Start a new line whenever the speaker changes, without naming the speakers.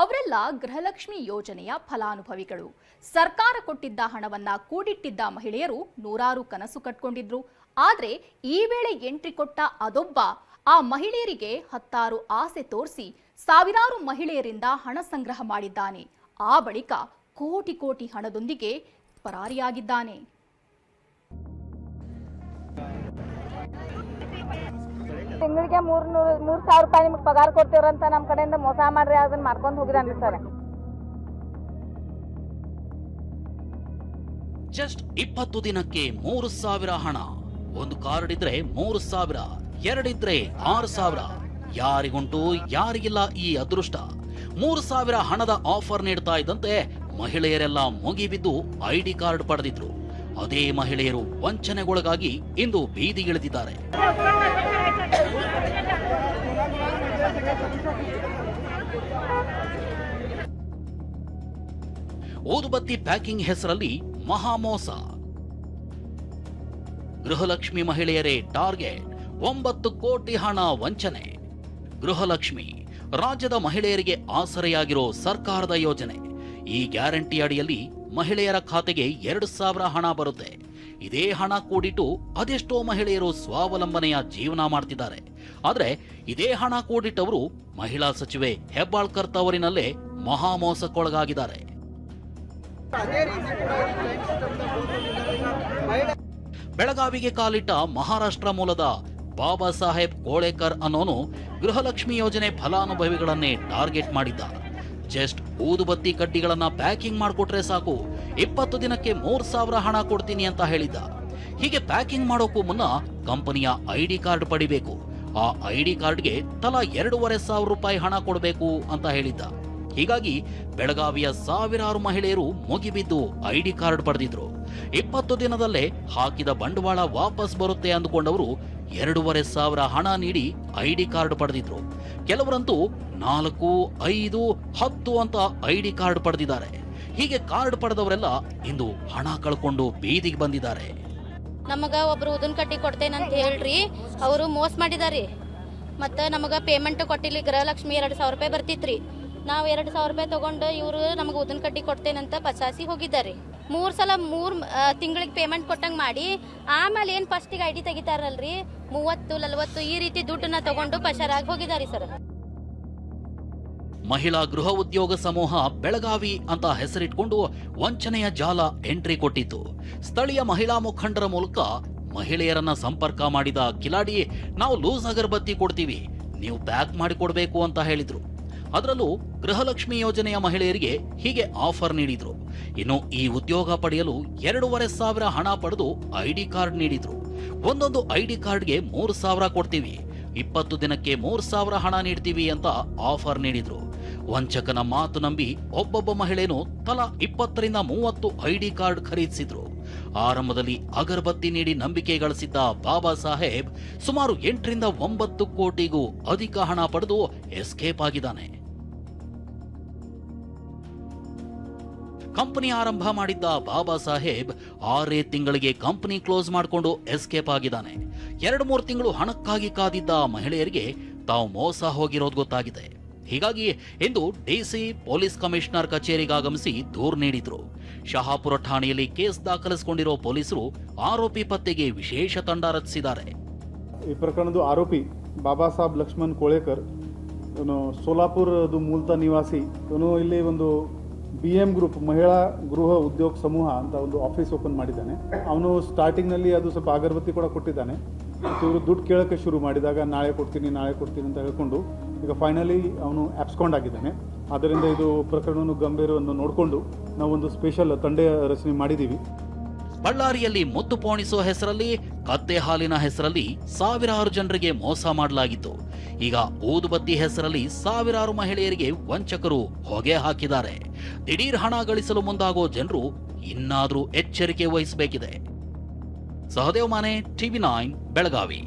ಅವರೆಲ್ಲ ಗೃಹಲಕ್ಷ್ಮಿ ಯೋಜನೆಯ ಫಲಾನುಭವಿಗಳು. ಸರ್ಕಾರ ಕೊಟ್ಟಿದ್ದ ಹಣವನ್ನ ಕೂಡಿಟ್ಟಿದ್ದ ಮಹಿಳೆಯರು ನೂರಾರು ಕನಸು ಕಟ್ಕೊಂಡಿದ್ರು. ಆದ್ರೆ ಈ ವೇಳೆ ಎಂಟ್ರಿ ಕೊಟ್ಟ ಅದೊಬ್ಬ ಆ ಮಹಿಳೆಯರಿಗೆ ಹತ್ತಾರು ಆಸೆ ತೋರಿಸಿ ಸಾವಿರಾರು ಮಹಿಳೆಯರಿಂದ ಹಣ ಸಂಗ್ರಹ ಮಾಡಿದ್ದಾನೆ. ಆ ಬಳಿಕ ಕೋಟಿ ಕೋಟಿ ಹಣದೊಂದಿಗೆ ಪರಾರಿಯಾಗಿದ್ದಾನೆ.
ತಿಂಗಳಿಗೆ 3,000 ರೂಪಾಯಿ ನಿಮಗೆ ಪಗಾರ ಕೊಡ್ತೀವ್ರಂತ ನಮ್ಮ ಕಡೆಯಿಂದ ಮೋಸ ಮಾಡ್ರಿ, ಅದನ್ನ ಮಾಡ್ಕೊಂಡು ಹೋಗಿದಾನ್ರಿ ಸರ್.
ಜಸ್ಟ್ 20 ದಿನಕ್ಕೆ 3,000 ಹಣ. ಒಂದು ಕಾರ್ಡ್ ಇದ್ರೆ 3,000, ಎರಡಿದ್ರೆ 6,000. ಯಾರಿಗುಂಟು ಯಾರಿಗಿಲ್ಲ ಈ ಅದೃಷ್ಟ? 3,000 ಹಣದ ಆಫರ್ ನೀಡ್ತಾ ಇದ್ದಂತೆ ಮಹಿಳೆಯರೆಲ್ಲ ಮುಗಿಬಿದ್ದು ಐಡಿ ಕಾರ್ಡ್ ಪಡೆದಿದ್ರು. ಅದೇ ಮಹಿಳೆಯರು ವಂಚನೆಗೊಳಗಾಗಿ ಇಂದು ಬೀದಿಗಿಳಿದಿದ್ದಾರೆ. ಊದುಬತ್ತಿ ಪ್ಯಾಕಿಂಗ್ ಹೆಸರಲ್ಲಿ ಮಹಾಮೋಸ. ಗೃಹಲಕ್ಷ್ಮಿ ಮಹಿಳೆಯರೇ ಟಾರ್ಗೆಟ್. 9 ಕೋಟಿ ಹಣ ವಂಚನೆ. ಗೃಹಲಕ್ಷ್ಮಿ ರಾಜ್ಯದ ಮಹಿಳೆಯರಿಗೆ ಆಸರೆಯಾಗಿರೋ ಸರ್ಕಾರದ ಯೋಜನೆ. ಈ ಗ್ಯಾರಂಟಿ ಅಡಿಯಲ್ಲಿ ಮಹಿಳೆಯರ ಖಾತೆಗೆ 2,000 ಹಣ ಬರುತ್ತೆ. ಇದೇ ಹಣ ಕೂಡಿಟ್ಟು ಅದೆಷ್ಟೋ ಮಹಿಳೆಯರು ಸ್ವಾವಲಂಬನೆಯ ಜೀವನ ಮಾಡ್ತಿದ್ದಾರೆ. ಆದ್ರೆ ಇದೇ ಹಣ ಕೂಡಿಟ್ಟವರು ಮಹಿಳಾ ಸಚಿವೆ ಹೆಬ್ಬಾಳ್ಕರ್ ತವರಿನಲ್ಲೇ ಮಹಾಮೋಸಕ್ಕೊಳಗಾಗಿದ್ದಾರೆ. ಬೆಳಗಾವಿಗೆ ಕಾಲಿಟ್ಟ ಮಹಾರಾಷ್ಟ್ರ ಮೂಲದ ಬಾಬಾ ಸಾಹೇಬ್ ಕೋಳೇಕರ್ ಅನ್ನೋನು ಗೃಹಲಕ್ಷ್ಮಿ ಯೋಜನೆ ಫಲಾನುಭವಿಗಳನ್ನೇ ಟಾರ್ಗೆಟ್ ಮಾಡಿದ್ದ. ಜಸ್ಟ್ ಊದುಬತ್ತಿ ಕಡ್ಡಿಗಳನ್ನ ಪ್ಯಾಕಿಂಗ್ ಮಾಡಿಕೊಟ್ರೆ ಸಾಕು, 20 ದಿನಕ್ಕೆ 3,000 ಹಣ ಕೊಡ್ತೀನಿ ಅಂತ ಹೇಳಿದ್ದ. ಹೀಗೆ ಪ್ಯಾಕಿಂಗ್ ಮಾಡೋಕ್ಕೂ ಮುನ್ನ ಕಂಪನಿಯ ಐಡಿ ಕಾರ್ಡ್ ಪಡಿಬೇಕು. ಆ ಐಡಿ ಕಾರ್ಡ್ಗೆ ತಲಾ 2,500 ರೂಪಾಯಿ ಹಣ ಕೊಡಬೇಕು ಅಂತ ಹೇಳಿದ್ದ. ಹೀಗಾಗಿ ಬೆಳಗಾವಿಯ ಸಾವಿರಾರು ಮಹಿಳೆಯರು ಮುಗಿಬಿದ್ದು ಐಡಿ ಕಾರ್ಡ್ ಪಡೆದಿದ್ರು. 20 ದಿನದಲ್ಲೇ ಹಾಕಿದ ಬಂಡವಾಳ ವಾಪಸ್ ಬರುತ್ತೆ ಅಂದುಕೊಂಡವರು 2,500 ಹಣ ನೀಡಿ ಐಡಿ ಕಾರ್ಡ್ ಪಡೆದಿದ್ರು. ಕೆಲವರಂತೂ 4, 5, 10 ಅಂತ ಐಡಿ ಕಾರ್ಡ್ ಪಡೆದಿದ್ದಾರೆ. ಹೀಗೆ ಕಾರ್ಡ್ ಪಡೆದವರೆಲ್ಲ ಇಂದು ಹಣ ಕಳ್ಕೊಂಡು ಬೀದಿಗೆ ಬಂದಿದ್ದಾರೆ.
ನಮಗ ಒಬ್ರು ಉದನ್ ಕಟ್ಟಿ ಕೊಡ್ತೇನಂತ ಹೇಳ್ರಿ, ಅವರು ಮೋಸ ಮಾಡಿದಾರಿ. ಮತ್ತೆ ನಮಗ ಪೇಮೆಂಟ್ ಕೊಟ್ಟಿಲ್ಲ. ಗೃಹಲಕ್ಷ್ಮಿ 2,000 ರೂಪಾಯಿ ಬರ್ತಿತ್ರಿ. ನಾವು 2,000 ರೂಪಾಯಿ ತಗೊಂಡು ಇವರು ನಮಗೆ ಉದನ್ ಕಟ್ಟಿ ಕೊಡ್ತೇನಂತ ಪಚಾಸಿ ಹೋಗಿದ್ದಾರೆ. 3 ಸಲ 3 ತಿಂಗಳಿಗೆ ಪೇಮೆಂಟ್ ಕೊಟ್ಟಂಗೆ ಮಾಡಿ ಆಮೇಲೆ ಏನು ಫಸ್ಟಿಗೆ ಐಡಿ ತೆಗಿತಾರಲ್ರಿ 30, 40 ಈ ರೀತಿ ದುಡ್ಡನ್ನ ತಗೊಂಡು ಪಶರಾಗಿ ಹೋಗಿದ್ದಾರೆ ಸರ್.
ಮಹಿಳಾ ಗೃಹ ಉದ್ಯೋಗ ಸಮೂಹ ಬೆಳಗಾವಿ ಅಂತ ಹೆಸರಿಟ್ಕೊಂಡು ವಂಚನೆಯ ಜಾಲ ಎಂಟ್ರಿ ಕೊಟ್ಟಿತ್ತು. ಸ್ಥಳೀಯ ಮಹಿಳಾ ಮುಖಂಡರ ಮೂಲಕ ಮಹಿಳೆಯರನ್ನ ಸಂಪರ್ಕ ಮಾಡಿದ ಕಿಲಾಡಿ, ನಾವು ಲೂಸ್ ಅಗರಬತ್ತಿ ಕೊಡ್ತೀವಿ, ನೀವು ಪ್ಯಾಕ್ ಮಾಡಿ ಕೊಡ್ಬೇಕು ಅಂತ ಹೇಳಿದ್ರು. ಅದರಲ್ಲೂ ಗೃಹಲಕ್ಷ್ಮಿ ಯೋಜನೆಯ ಮಹಿಳೆಯರಿಗೆ ಹೀಗೆ ಆಫರ್ ನೀಡಿದ್ರು. ಇನ್ನು ಈ ಉದ್ಯೋಗ ಪಡೆಯಲು 2,500 ಹಣ ಪಡೆದು ಐಡಿ ಕಾರ್ಡ್ ನೀಡಿದ್ರು. ಒಂದೊಂದು ಐಡಿ ಕಾರ್ಡ್ಗೆ 3,000 ಕೊಡ್ತೀವಿ, 20 ದಿನಕ್ಕೆ 3,000 ಹಣ ನೀಡ್ತೀವಿ ಅಂತ ಆಫರ್ ನೀಡಿದ್ರು. ವಂಚಕನ ಮಾತು ನಂಬಿ ಒಬ್ಬೊಬ್ಬ ಮಹಿಳೆನೂ ತಲಾ 20 ರಿಂದ 30 ಐಡಿ ಕಾರ್ಡ್ ಖರೀದಿಸಿದ್ರು. ಆರಂಭದಲ್ಲಿ ಅಗರಬತ್ತಿ ನೀಡಿ ನಂಬಿಕೆ ಗಳಿಸಿದ್ದ ಬಾಬಾ ಸಾಹೇಬ್ ಸುಮಾರು 8 ರಿಂದ 9 ಕೋಟಿಗೂ ಅಧಿಕ ಹಣ ಪಡೆದು ಎಸ್ಕೇಪ್ ಆಗಿದ್ದಾನೆ. ಕಂಪನಿ ಆರಂಭ ಮಾಡಿದ್ದ ಬಾಬಾ ಸಾಹೇಬ್ 6 ತಿಂಗಳಿಗೆ ಕಂಪನಿ ಕ್ಲೋಸ್ ಮಾಡಿಕೊಂಡು ಎಸ್ಕೇಪ್ ಆಗಿದ್ದಾನೆ. 2-3 ತಿಂಗಳು ಹಣಕ್ಕಾಗಿ ಕಾದಿದ್ದ ಮಹಿಳೆಯರಿಗೆ ತಾವು ಮೋಸ ಹೋಗಿರೋದು ಗೊತ್ತಾಗಿದೆ. ಹೀಗಾಗಿ ಇಂದು ಡಿಸಿ ಪೊಲೀಸ್ ಕಮಿಷನರ್ ಕಚೇರಿಗೆ ಆಗಮಿಸಿ ದೂರು ನೀಡಿದ್ರು. ಶಹಾಪುರ ಠಾಣೆಯಲ್ಲಿ ಕೇಸ್ ದಾಖಲಿಸಿಕೊಂಡಿರೋ ಪೊಲೀಸರು ಆರೋಪಿ ಪತ್ತೆಗೆ ವಿಶೇಷ ತಂಡ ರಚಿಸಿದ್ದಾರೆ.
ಈ ಪ್ರಕರಣದ ಆರೋಪಿ ಬಾಬಾ ಸಾಹೇಬ್ ಲಕ್ಷ್ಮಣ್ ಕೋಳೇಕರ್, ಇವನು ಸೋಲಾಪುರದ ಮೂಲತ ನಿವಾಸಿ. ಇವನು ಇಲ್ಲಿ ಒಂದು BM ಗ್ರೂಪ್ ಮಹಿಳಾ ಗೃಹ ಉದ್ಯೋಗ ಸಮೂಹ ಅಂತ ಒಂದು ಆಫೀಸ್ ಓಪನ್ ಮಾಡಿದ್ದಾನೆ. ಅವನು ಸ್ಟಾರ್ಟಿಂಗ್ನಲ್ಲಿ ಅದು ಸ್ವಲ್ಪ ಅಗರಬತ್ತಿ ಕೂಡ ಕೊಟ್ಟಿದ್ದಾನೆ. ಮತ್ತು ಇವರು ದುಡ್ಡು ಕೇಳೋಕ್ಕೆ ಶುರು ಮಾಡಿದಾಗ ನಾಳೆ ಕೊಡ್ತೀನಿ ಅಂತ ಹೇಳ್ಕೊಂಡು ಈಗ ಫೈನಲಿ ಅವನು ಆಬ್ಸ್ಕಾಂಡ್ ಆಗಿದ್ದಾನೆ. ಆದ್ದರಿಂದ ಇದು ಪ್ರಕರಣವನ್ನು ಗಂಭೀರವನ್ನು ನೋಡಿಕೊಂಡು ನಾವೊಂದು ಸ್ಪೆಷಲ್ ತಂಡ ರಚನೆ ಮಾಡಿದ್ದೀವಿ.
ಬಳ್ಳಾರಿಯಲ್ಲಿ ಮುತ್ತು ಪೋಣಿಸೋ ಹೆಸರಲ್ಲಿ, ಕತ್ತೆ ಹಾಲಿನ ಹೆಸರಲ್ಲಿ ಸಾವಿರಾರು ಜನರಿಗೆ ಮೋಸ ಮಾಡಲಾಗಿತ್ತು. ಈಗ ಊದುಬತ್ತಿ ಹೆಸರಲ್ಲಿ ಸಾವಿರಾರು ಮಹಿಳೆಯರಿಗೆ ವಂಚಕರು ಹೊಗೆ ಹಾಕಿದ್ದಾರೆ. ದಿಢೀರ್ ಹಣ ಗಳಿಸಲು ಮುಂದಾಗೋ ಜನರು ಇನ್ನಾದ್ರೂ ಎಚ್ಚರಿಕೆ ವಹಿಸಬೇಕಿದೆ. ಸಹದೇವ್ ಮಾನೆ, TV9 ಬೆಳಗಾವಿ.